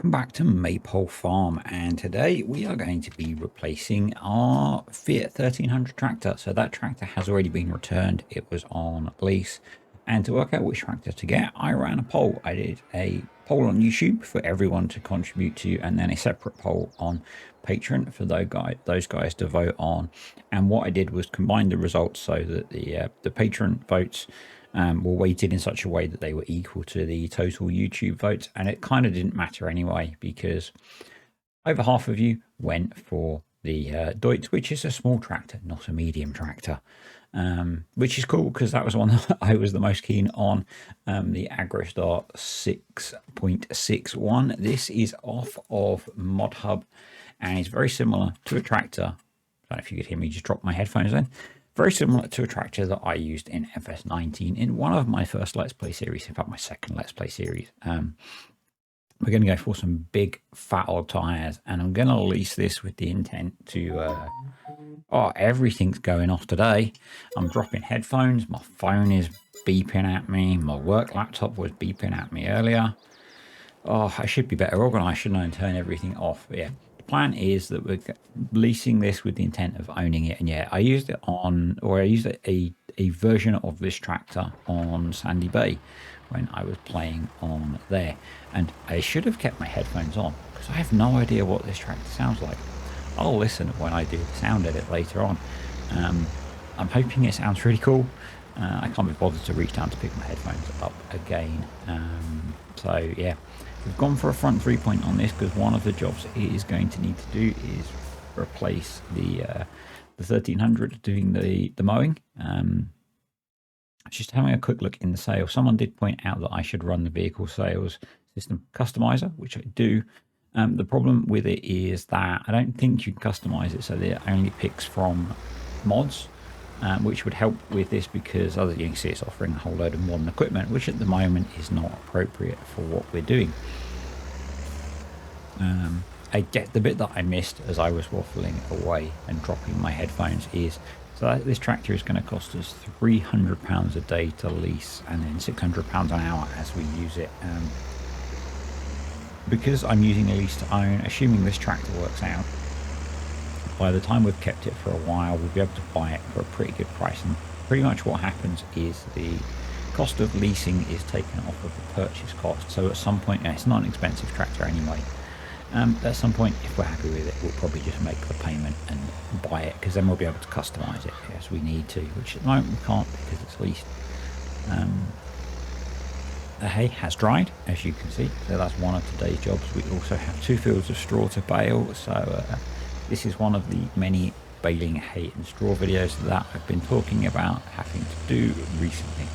Welcome back to Maypole Farm, and today we are going to be replacing our Fiat 1300 tractor. So that tractor has already been returned. It was on lease, and to work out which tractor to get, I ran a poll. I did a poll on YouTube for everyone to contribute to, and then a separate poll on Patreon for those guys to vote on. And what I did was combine the results so that the Patreon votes were weighted in such a way that they were equal to the total YouTube votes, and it kind of didn't matter anyway because over half of you went for the Deutz, which is a small tractor, not a medium tractor, which is cool because that was one that I was the most keen on. The AgroStar 6.61. This is off of ModHub and is very similar to a tractor. I don't know if you could hear me just drop my headphones in. Very similar to a tractor that I used in FS19 in one of my first Let's Play series, in fact my second Let's Play series. We're going to go for some big fat odd tires, and I'm going to lease this with the intent to everything's going off today. I'm dropping headphones, my phone is beeping at me, my work laptop was beeping at me earlier. I should be better organized, shouldn't I, and turn everything off. But yeah, plan is that we're leasing this with the intent of owning it. And yeah, I used a version of this tractor on Sandy Bay when I was playing on there, and I should have kept my headphones on because I have no idea what this tractor sounds like. I'll listen when I do the sound edit later on. I'm hoping it sounds really cool. I can't be bothered to reach down to pick my headphones up again. So yeah, we've gone for a front 3-point on this because one of the jobs it is going to need to do is replace the 1300 doing the mowing. Just having a quick look in the sales, someone did point out that I should run the vehicle sales system customizer, which I do. The problem with it is that I don't think you can customize it so that it only picks from mods, which would help with this because you can see it's offering a whole load of modern equipment, which at the moment is not appropriate for what we're doing. I get the bit that I missed as I was waffling away and dropping my headphones is so this tractor is going to cost us £300 a day to lease and then £600 an hour as we use it. Because I'm using a lease to own, assuming this tractor works out, by the time we've kept it for a while, we'll be able to buy it for a pretty good price. And pretty much what happens is the cost of leasing is taken off of the purchase cost. So at some point, it's not an expensive tractor anyway. At some point, if we're happy with it, we'll probably just make the payment and buy it, because then we'll be able to customize it as we need to, which at the moment we can't because it's leased. The hay has dried, as you can see, so that's one of today's jobs. We also have 2 fields of straw to bale, so this is one of the many baling hay and straw videos that I've been talking about having to do recently.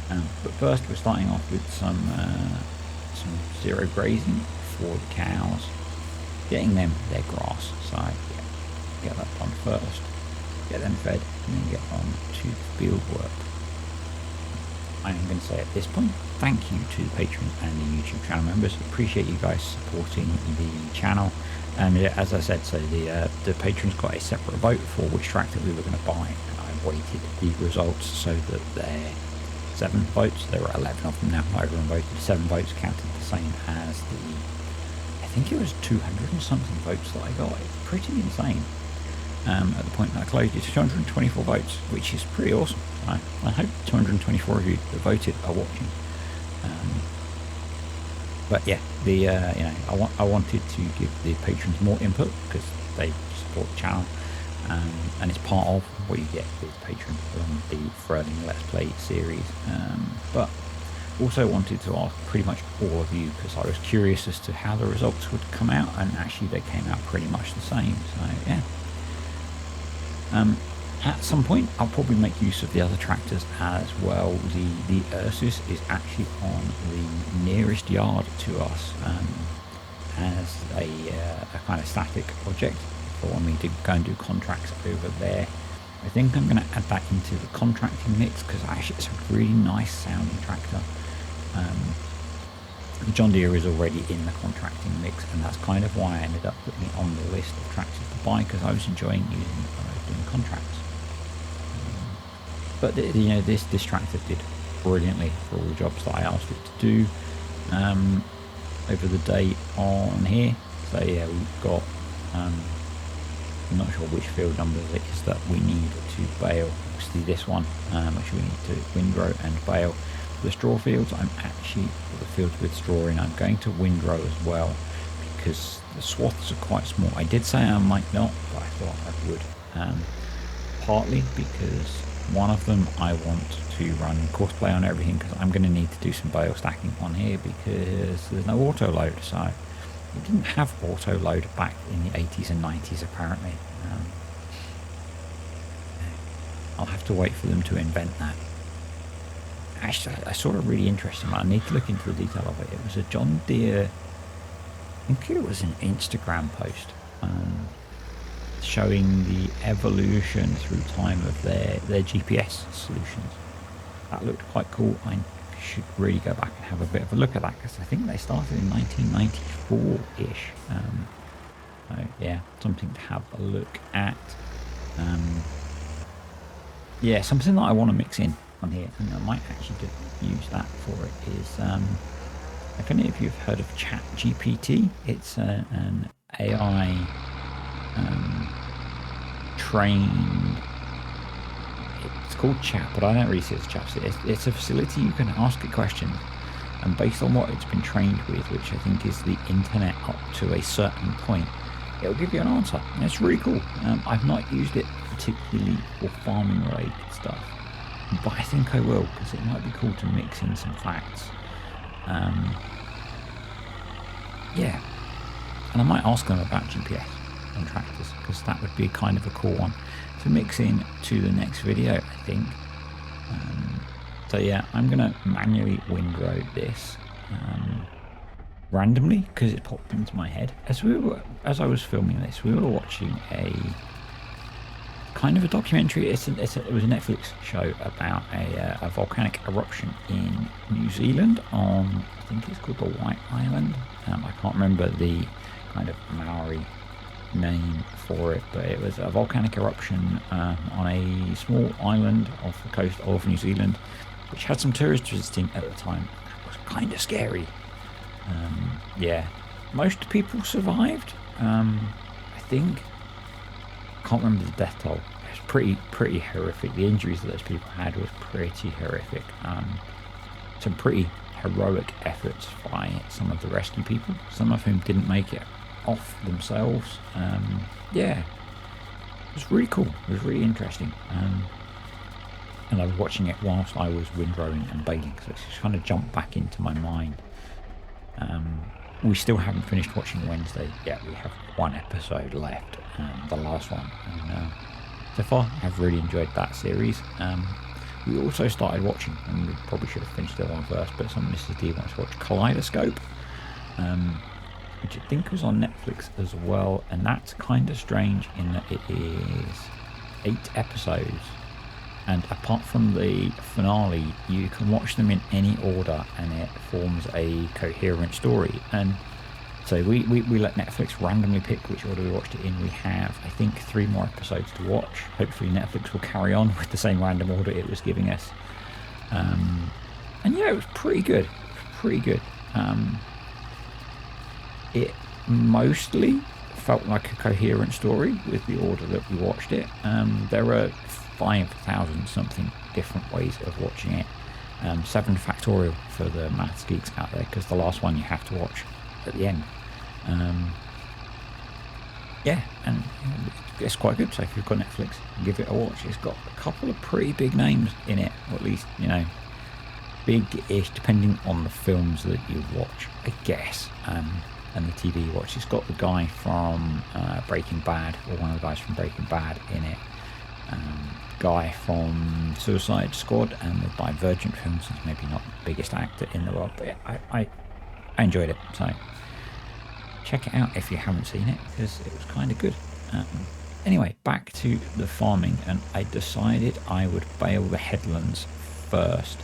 But first we're starting off with some zero grazing for the cows, getting them their grass, so yeah, get that done first, get them fed, and then get on to the field work. I am going to say at this point, thank you to the patrons and the YouTube channel members. Appreciate you guys supporting the channel. And yeah, as I said, so the patrons got a separate vote for which tractor we were going to buy, and I weighted the results so that their 7 votes, there were 11 of them now, everyone voted 7 votes, counted the same as I think it was 200 and something votes that I got. It's pretty insane. At the point that I closed, it's 224 votes, which is pretty awesome. I hope 224 of you that voted are watching. But yeah, I wanted to give the patrons more input because they support the channel, and it's part of what you get with patrons on the Furling Let's Play series. But also wanted to ask pretty much all of you because I was curious as to how the results would come out, and actually they came out pretty much the same. So yeah. At some point I'll probably make use of the other tractors as well. The Ursus is actually on the nearest yard to us as a kind of static project for me to go and do contracts over there. I think I'm going to add that into the contracting mix because actually it's a really nice sounding tractor. The John Deere is already in the contracting mix, and that's kind of why I ended up putting it on the list of tractors to buy, because I was enjoying using it when I was doing contracts. But this tractor did brilliantly for all the jobs that I asked it to do. over the day on here. So yeah, we've got, I'm not sure which field numbers it is that we need to bale. Obviously this one, which we need to windrow and bale. The straw fields, I'm actually, the fields with straw in, I'm going to windrow as well, because the swaths are quite small. I did say I might not, but I thought I would. Partly because one of them I want to run courseplay on everything, because I'm going to need to do some bale stacking on here because there's no auto load. So it didn't have auto load back in the 80s and 90s apparently. I'll have to wait for them to invent that. Actually, I saw a really interesting one. I need to look into the detail of it. It was a John Deere, I think it was an Instagram post, showing the evolution through time of their GPS solutions. That looked quite cool. I should really go back and have a bit of a look at that, because I think they started in 1994-ish. So yeah, something to have a look at. Yeah, something that I want to mix in on here, and I might actually use that for it, is if any of you have heard of ChatGPT, it's an AI trained, it's called Chat, but I don't really see it as Chat. It's a facility you can ask it questions, and based on what it's been trained with, which I think is the internet up to a certain point, it'll give you an answer, and it's really cool. I've not used it particularly for farming related stuff, but I think I will, because it might be cool to mix in some facts. Yeah, and I might ask them about GPS on tractors, because that would be kind of a cool one to mix in to the next video, I think. So yeah, I'm gonna manually windrow this randomly, because it popped into my head as I was filming this. We were watching a kind of a documentary. It was a Netflix show about a volcanic eruption in New Zealand on, I think it's called the White Island. I can't remember the kind of Maori name for it, but it was a volcanic eruption on a small island off the coast of New Zealand, which had some tourists visiting at the time. It was kind of scary. Yeah, most people survived. I think, I can't remember the death toll. It was pretty horrific. The injuries that those people had was pretty horrific. Some pretty heroic efforts by some of the rescue people, some of whom didn't make it off themselves. Yeah, it was really cool. It was really interesting. And I was watching it whilst I was windrowing and baling, so it's just kind of jumped back into my mind. We still haven't finished watching Wednesday yet. We have one episode left, the last one, and so far I've really enjoyed that series. We also started watching, and we probably should have finished that one first, but some Mrs. D wants to watch Kaleidoscope, which I think was on Netflix as well, and that's kind of strange in that it is 8 episodes, and apart from the finale, you can watch them in any order and it forms a coherent story. And so we let Netflix randomly pick which order we watched it in. We have, I think, 3 more episodes to watch. Hopefully Netflix will carry on with the same random order it was giving us. And yeah, it was pretty good. It mostly felt like a coherent story with the order that we watched it. There were 5,000 something different ways of watching it. 7 factorial for the maths geeks out there, because the last one you have to watch at the end. Yeah, and it's quite good. So if you've got Netflix, give it a watch. It's got a couple of pretty big names in it, or at least, you know, big-ish, depending on the films that you watch, I guess, and the TV you watch. It's got the guy from Breaking Bad, or one of the guys from Breaking Bad in it. Guy from Suicide Squad and the Divergent films. He's maybe not the biggest actor in the world, but I enjoyed it. So check it out if you haven't seen it, because it was kind of good. Anyway, back to the farming, and I decided I would bale the headlands first,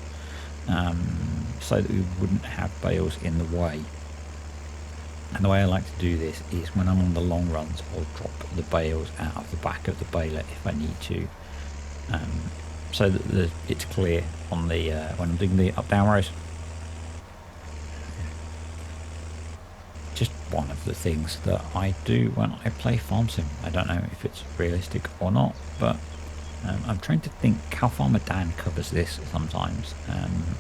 so that we wouldn't have bales in the way. And the way I like to do this is when I'm on the long runs, I'll drop the bales out of the back of the baler if I need to, so that it's clear on the when I'm doing the up down rows. just one of the things that I do when I play Farm Sim. I don't know if it's realistic or not, but I'm trying to think how Farmer Dan covers this sometimes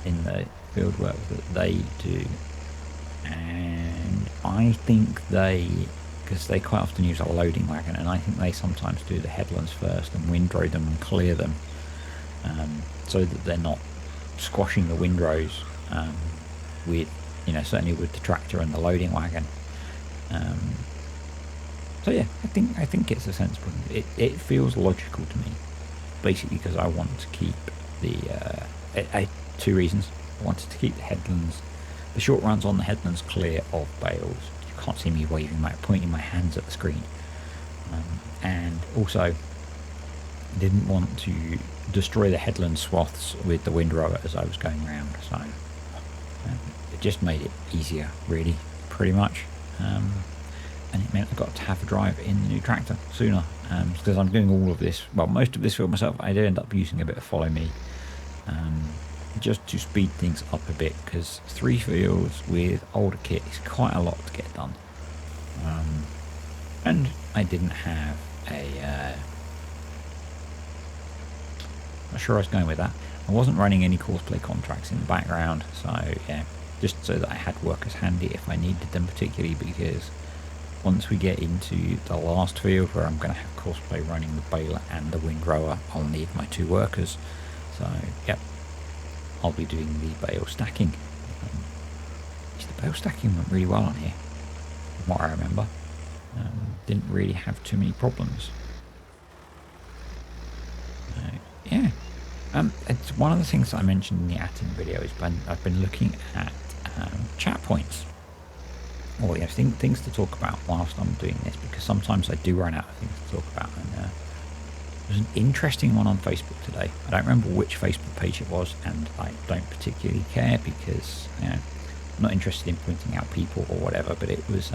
in the field work that they do. And I think because they quite often use a loading wagon, and I think they sometimes do the headlands first and windrow them and clear them, so that they're not squashing the windrows with, certainly with the tractor and the loading wagon. So yeah, I think it's a sensible. It feels logical to me, basically because I want to keep the two reasons. I wanted to keep the headlands, the short runs on the headlands clear of bales. You can't see me pointing my hands at the screen, and also didn't want to destroy the headland swaths with the windrower as I was going around. So it just made it easier, really, pretty much. And it meant I got to have a drive in the new tractor sooner, because I'm doing all of this, well, most of this field myself. I did end up using a bit of follow me, just to speed things up a bit, because 3 fields with older kit is quite a lot to get done. And I didn't have not sure I was going with that. I wasn't running any courseplay contracts in the background, so yeah, just so that I had workers handy if I needed them, particularly because once we get into the last field where I'm going to have courseplay running the baler and the windrower, I'll need my 2 workers. So yep, I'll be doing the bale stacking. The bale stacking went really well on here, from what I remember. Didn't really have too many problems. Yeah. It's one of the things that I mentioned in the Atten video is I've been looking at chat points, or things to talk about whilst I'm doing this, because sometimes I do run out of things to talk about. And there's an interesting one on Facebook today. I don't remember which Facebook page it was, and I don't particularly care because I'm not interested in pointing out people or whatever, but it was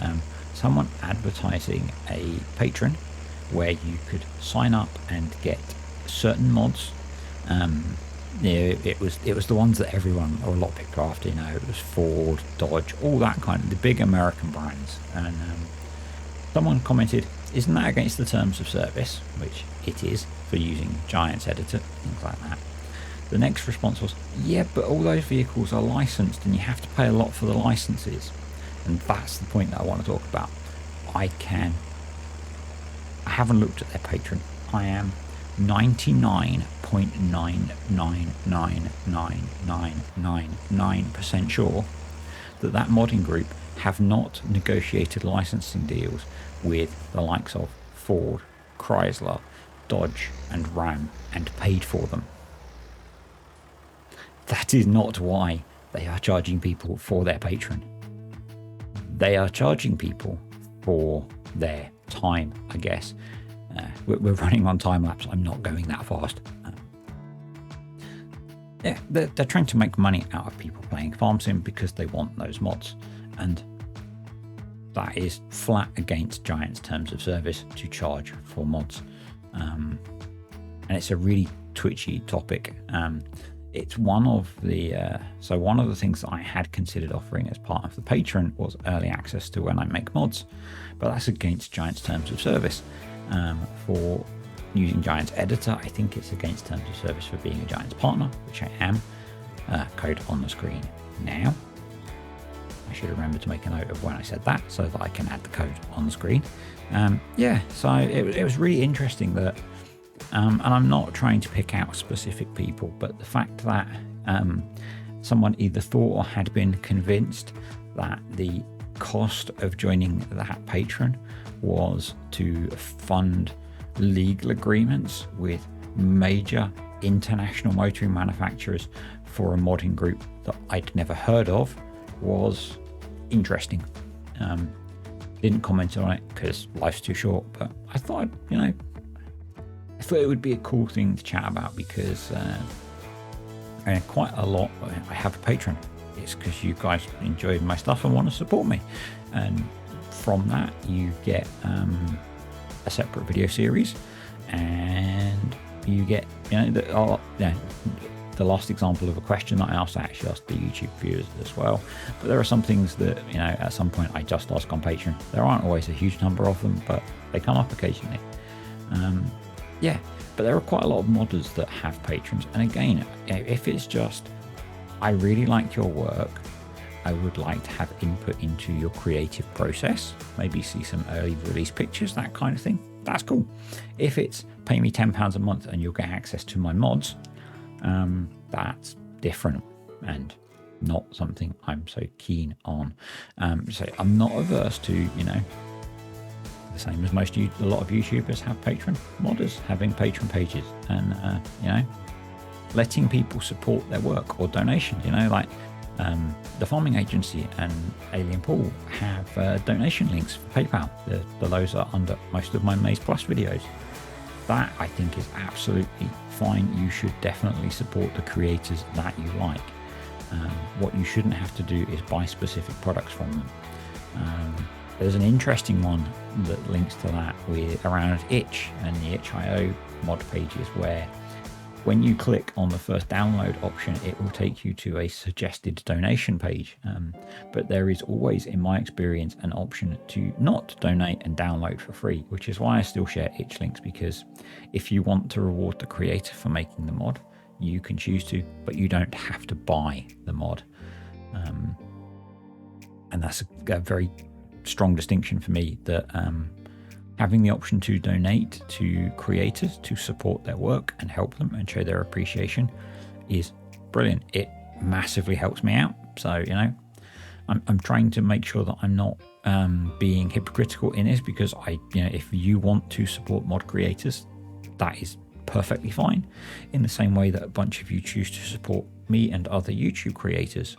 someone advertising a patron where you could sign up and get certain mods. It was the ones that everyone, or a lot of people are after. It was Ford, Dodge, all that kind of the big American brands. And someone commented, "Isn't that against the terms of service?" Which it is, for using Giants Editor, things like that. The next response was, "Yeah, but all those vehicles are licensed, and you have to pay a lot for the licenses." And that's the point that I want to talk about. I haven't looked at their patron. I am 99.9999999% sure that modding group have not negotiated licensing deals with the likes of Ford, Chrysler, Dodge and Ram and paid for them. That is not why they are charging people for their patron. They are charging people for their time, I guess. We're running on time lapse. I'm not going that fast. Yeah, they're trying to make money out of people playing Farm Sim because they want those mods, and that is flat against Giant's terms of service to charge for mods. And it's a really twitchy topic. It's one of the things that I had considered offering as part of the patron was early access to when I make mods, but that's against Giant's terms of service. For using Giants Editor, I think it's against terms of service for being a Giants partner, which I am. Code on the screen now. I should remember to make a note of when I said that so that I can add the code on the screen. Yeah, so it was really interesting that, and I'm not trying to pick out specific people, but the fact that someone either thought or had been convinced that the cost of joining that patron was to fund legal agreements with major international motoring manufacturers for a modding group that I'd never heard of was interesting. Didn't comment on it because life's too short, but I thought it would be a cool thing to chat about because quite a lot I have a patron. It's because you guys enjoyed my stuff and want to support me, and from that you get a separate video series, and you get the last example of a question that I asked, I actually asked the YouTube viewers as well. But there are some things that, you know, at some point I just ask on Patreon. There aren't always a huge number of them, but they come up occasionally. Yeah, but there are quite a lot of modders that have patrons. And again, you know, if it's just, I really like your work, I would like to have input into your creative process, maybe see some early release pictures, that kind of thing, that's cool. If it's pay me £10 a month and you'll get access to my mods, that's different and not something I'm so keen on. So I'm not averse to, you know, the same as a lot of YouTubers have patron modders having patron pages, and you know, letting people support their work or donation. You know, like the Farming Agency and Alien Pool have donation links for PayPal. Those are under most of my Maze Plus videos. That I think is absolutely fine. You should definitely support the creators that you like. What you shouldn't have to do is buy specific products from them. There's an interesting one that links to that around itch and the itch.io mod pages, where when you click on the first download option, it will take you to a suggested donation page. But there is always, in my experience, an option to not donate and download for free, which is why I still share itch links, because if you want to reward the creator for making the mod, you can choose to, but you don't have to buy the mod. And that's a very strong distinction for me, that having the option to donate to creators to support their work and help them and show their appreciation is brilliant. It massively helps me out. So, you know, I'm trying to make sure that I'm not being hypocritical in this, because you know, if you want to support mod creators, that is perfectly fine. In the same way that a bunch of you choose to support me and other YouTube creators.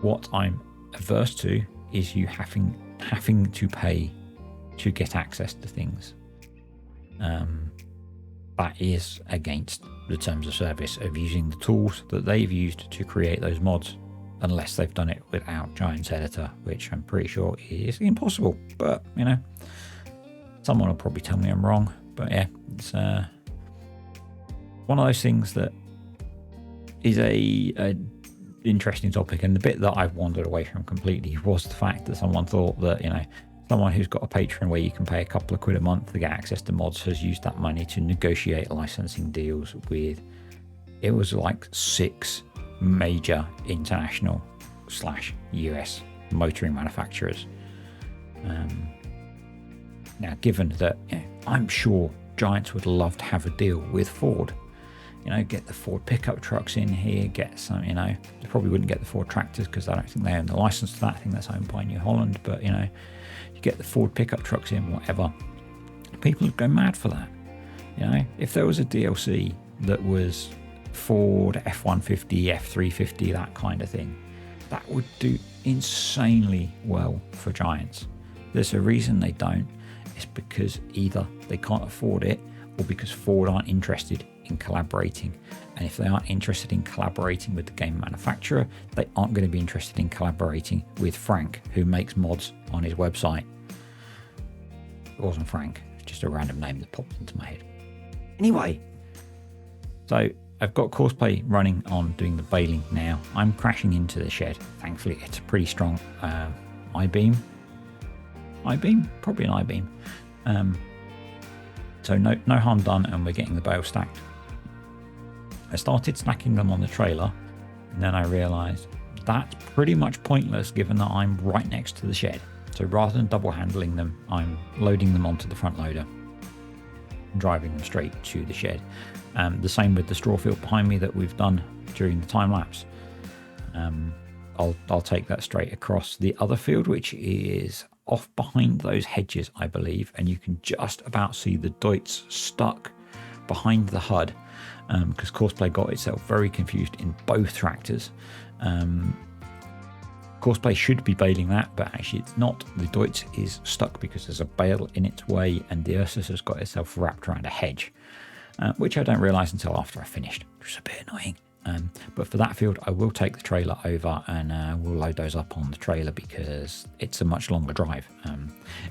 What I'm averse to is you having to pay to get access to things. That is against the terms of service of using the tools that they've used to create those mods, unless they've done it without Giant's Editor, which I'm pretty sure is impossible. But, you know, someone will probably tell me I'm wrong. But yeah, it's one of those things that is a interesting topic. And the bit that I've wandered away from completely was the fact that someone thought that, you know, someone who's got a Patreon where you can pay a couple of quid a month to get access to mods has used that money to negotiate licensing deals with, it was like 6 major international / US motoring manufacturers. Now, given that, you know, I'm sure Giants would love to have a deal with Ford, you know, get the Ford pickup trucks in here, get some, you know, they probably wouldn't get the Ford tractors because I don't think they own the license to that. I think that's owned by New Holland, but, you know, you get the Ford pickup trucks in, whatever. People would go mad for that. You know, if there was a DLC that was Ford F-150, F-350, that kind of thing, that would do insanely well for Giants. There's a reason they don't. It's because either they can't afford it, or because Ford aren't interested in collaborating. And if they aren't interested in collaborating with the game manufacturer, they aren't going to be interested in collaborating with Frank, who makes mods on his website. It wasn't Frank, it's just a random name that popped into my head. Anyway, so I've got Courseplay running on doing the baling now. I'm crashing into the shed. Thankfully, it's a pretty strong I-beam. Probably an I-beam. So no harm done, and we're getting the bale stacked. I started stacking them on the trailer, and then I realised that's pretty much pointless given that I'm right next to the shed. So rather than double handling them, I'm loading them onto the front loader and driving them straight to the shed. The same with the straw field behind me that we've done during the time lapse. I'll take that straight across the other field, which is off behind those hedges, I believe, and you can just about see the Deutz stuck behind the HUD, because Courseplay got itself very confused in both tractors. Courseplay should be baling that, but actually it's not. The Deutz is stuck because there's a bale in its way, and the Ursus has got itself wrapped around a hedge, which I don't realise until after I finished, which is a bit annoying. But for that field, I will take the trailer over and we'll load those up on the trailer because it's a much longer drive.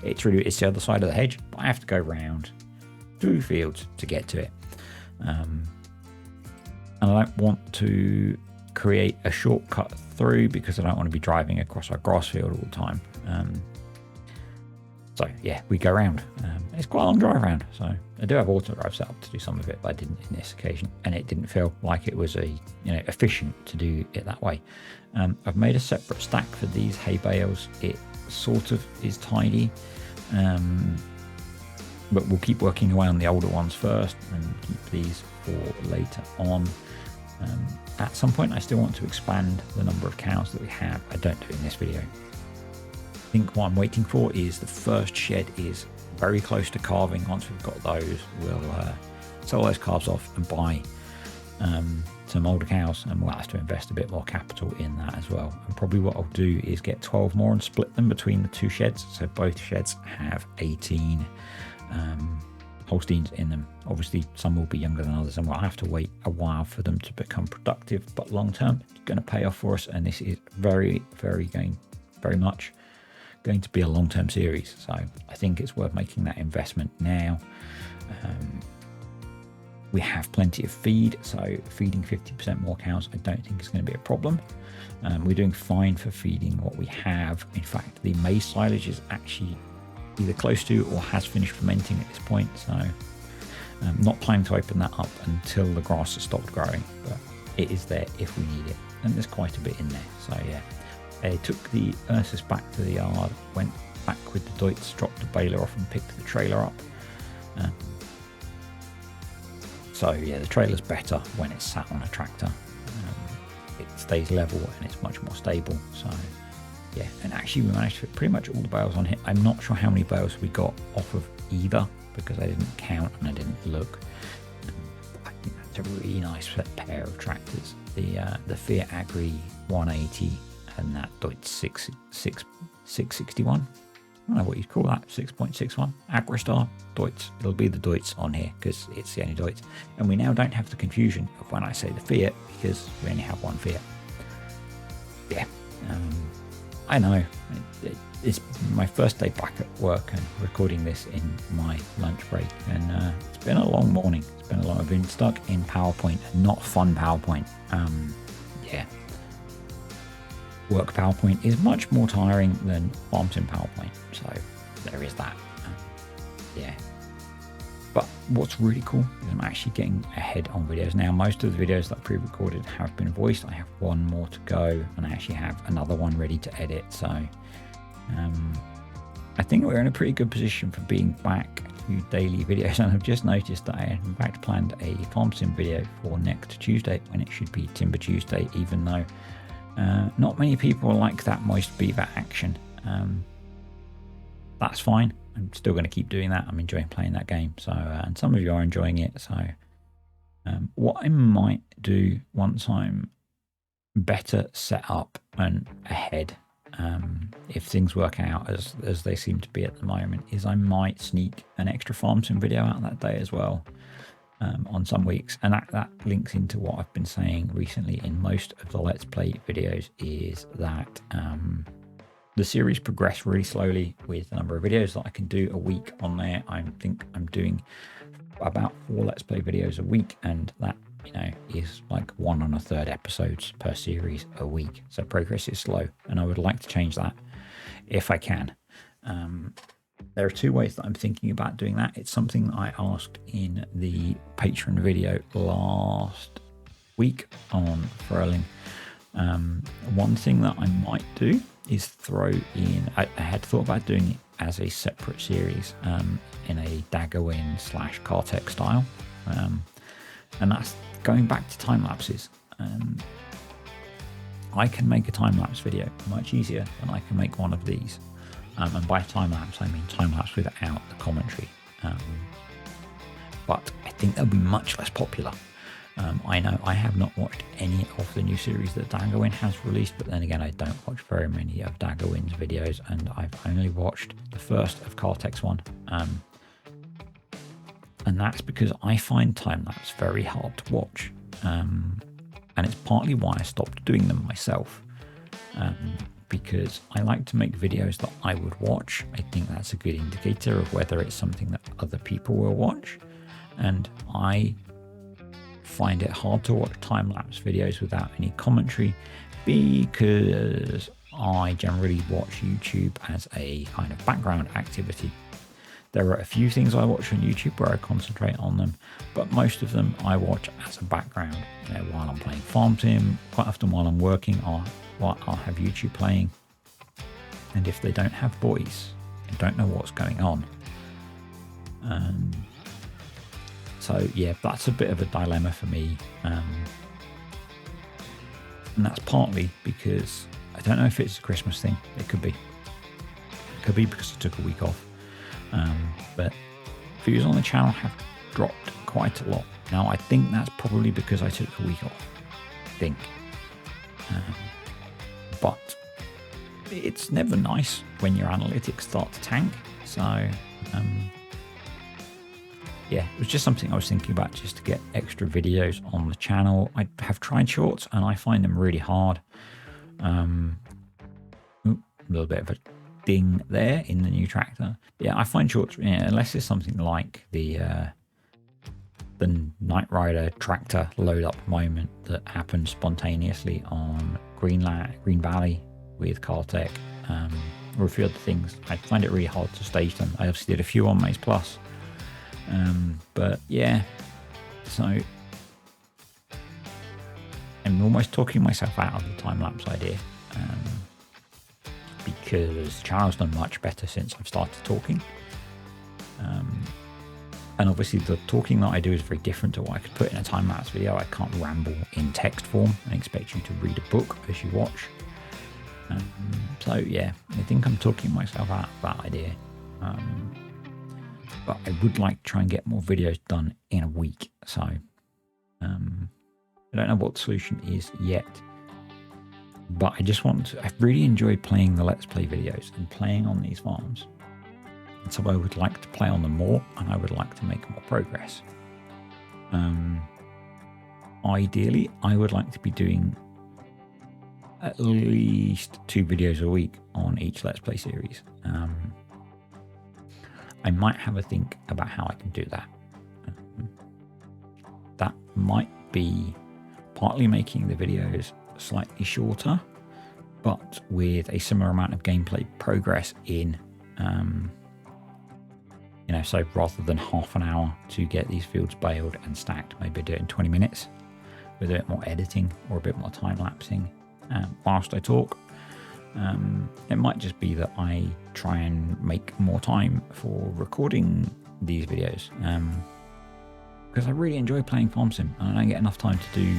It's the other side of the hedge, but I have to go round 2 fields to get to it. and I don't want to create a shortcut through because I don't want to be driving across our grass field all the time. So yeah, we go around. It's quite a long drive around, so I do have auto drive set up to do some of it, but I didn't in this occasion, and it didn't feel like it was efficient to do it that way. I've made a separate stack for these hay bales. It sort of is tidy, but we'll keep working away on the older ones first and keep these for later on. At some point I still want to expand the number of cows that we have. I don't do it in this video. I think what I'm waiting for is the first shed is very close to calving. Once we've got those, we'll sell those calves off and buy some older cows, and we'll have to invest a bit more capital in that as well. And probably what I'll do is get 12 more and split them between the two sheds, so both sheds have 18 Holsteins in them. Obviously some will be younger than others, and we'll have to wait a while for them to become productive, but long term it's going to pay off for us, and this is very much going to be a long-term series, so I think it's worth making that investment now. We have plenty of feed, so feeding 50% more cows I don't think is going to be a problem. We're doing fine for feeding what we have. In fact, the maize silage is actually either close to or has finished fermenting at this point, so I'm not planning to open that up until the grass has stopped growing, but it is there if we need it, and there's quite a bit in there. So yeah, I took the Ursus back to the yard, went back with the Deutz, dropped the baler off and picked the trailer up. So yeah, the trailer's better when it's sat on a tractor. It stays level and it's much more stable. So yeah, and actually we managed to fit pretty much all the bales on here. I'm not sure how many bales we got off of either because I didn't count and I didn't look. I think that's a really nice pair of tractors. The Fiat Agri 180 and that Deutz 661. I don't know what you'd call that, 6.61 Agristar Deutz. It'll be the Deutz on here because it's the only Deutz, and we now don't have the confusion of when I say the Fiat because we only have one Fiat. Yeah, I know it's my first day back at work and recording this in my lunch break, and it's been a long morning. It's been a long. I've been stuck in PowerPoint, not fun PowerPoint. Yeah. Work PowerPoint is much more tiring than farm sim PowerPoint, so there is that. Yeah, but what's really cool is I'm actually getting ahead on videos now. Most of the videos that I pre-recorded have been voiced. I have one more to go, and I actually have another one ready to edit. So I think we're in a pretty good position for being back to daily videos, and I've just noticed that I have in fact planned a farm sim video for next Tuesday when it should be Timber Tuesday, even though not many people like that moist beaver action. That's fine. I'm still going to keep doing that. I'm enjoying playing that game. So, and some of you are enjoying it. So, what I might do once I'm better set up and ahead, if things work out as they seem to be at the moment, is I might sneak an extra farm sim video out that day as well. On some weeks, and that links into what I've been saying recently in most of the Let's Play videos, is that the series progressed really slowly with the number of videos that I can do a week on there. I think I'm doing about 4 Let's Play videos a week, and that is like 1 1/3 episodes per series a week. So progress is slow, and I would like to change that if I can. There are 2 ways that I'm thinking about doing that. It's something that I asked in the Patreon video last week on furling. One thing that I might do is throw in, I had thought about doing it as a separate series in a Daggerwin / Cartech style. And that's going back to time lapses. I can make a time lapse video much easier than I can make one of these. And by time lapse, I mean time lapse without the commentary. But I think they'll be much less popular. I know I have not watched any of the new series that Daggerwin has released, but then again, I don't watch very many of Daggerwin's videos, and I've only watched the first of Cartech's one. And that's because I find time lapse very hard to watch. And it's partly why I stopped doing them myself. Because I like to make videos that I would watch. I think that's a good indicator of whether it's something that other people will watch. And I find it hard to watch time-lapse videos without any commentary because I generally watch YouTube as a kind of background activity. There are a few things I watch on YouTube where I concentrate on them, but most of them I watch as a background. You know, while I'm playing Farm Sim, quite often while I'm working, I'll have YouTube playing. And if they don't have voice, I don't know what's going on. So yeah, that's a bit of a dilemma for me. And that's partly because I don't know if it's a Christmas thing. It could be. It could be because I took a week off. But views on the channel have dropped quite a lot. Now, I think that's probably because I took a week off. I think. But it's never nice when your analytics start to tank. So, yeah, it was just something I was thinking about, just to get extra videos on the channel. I have tried shorts and I find them really hard. A little bit of a ding there in the new tractor. Yeah, I find shorts, unless it's something like the Knight Rider tractor load up moment that happens spontaneously on Green Valley with Cartech, or a few other things. I find it really hard to stage them. I obviously did a few on Maze Plus, but yeah, so I'm almost talking myself out of the time-lapse idea, because the channel's done much better since I've started talking. And obviously the talking that I do is very different to what I could put in a time-lapse video. I can't ramble in text form and expect you to read a book as you watch. So yeah, I think I'm talking myself out of that idea. But I would like to try and get more videos done in a week. So I don't know what the solution is yet. But I just want to, I really enjoy playing the Let's Play videos and playing on these farms. And so I would like to play on them more, and I would like to make more progress. Ideally, I would like to be doing at least 2 videos a week on each Let's Play series. I might have a think about how I can do that. That might be partly making the videos slightly shorter, but with a similar amount of gameplay progress in, so rather than half an hour to get these fields baled and stacked, maybe do it in 20 minutes with a bit more editing or a bit more time lapsing whilst I talk. It might just be that I try and make more time for recording these videos, because I really enjoy playing Farm Sim, and I don't get enough time to do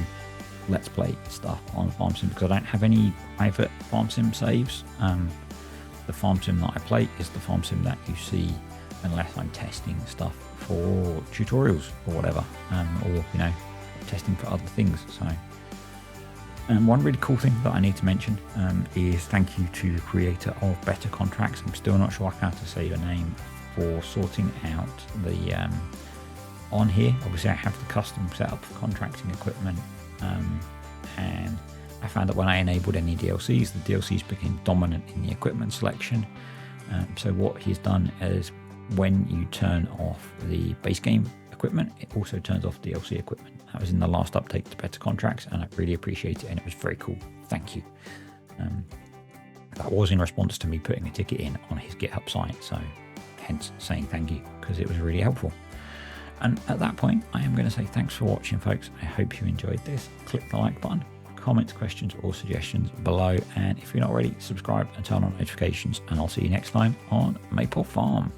Let's Play stuff on Farm Sim because I don't have any private Farm Sim saves. The Farm Sim that I play is the Farm Sim that you see unless I'm testing stuff for tutorials or whatever, or testing for other things. So one really cool thing that I need to mention is thank you to the creator of Better Contracts. I'm still not sure how to say your name, for sorting out the on here. Obviously I have the custom setup for contracting equipment, and I found that when I enabled any DLCs, the DLCs became dominant in the equipment selection. So what he's done is, when you turn off the base game equipment, it also turns off DLC equipment. That was in the last update to Better Contracts, and I really appreciate it, and it was very cool. Thank you. That was in response to me putting a ticket in on his GitHub site, so hence saying thank you, because it was really helpful. And at that point, I am going to say thanks for watching, folks. I hope you enjoyed this. Click the like button, comments, questions, or suggestions below, and if you're not already, subscribe and turn on notifications, and I'll see you next time on Maypole Farm.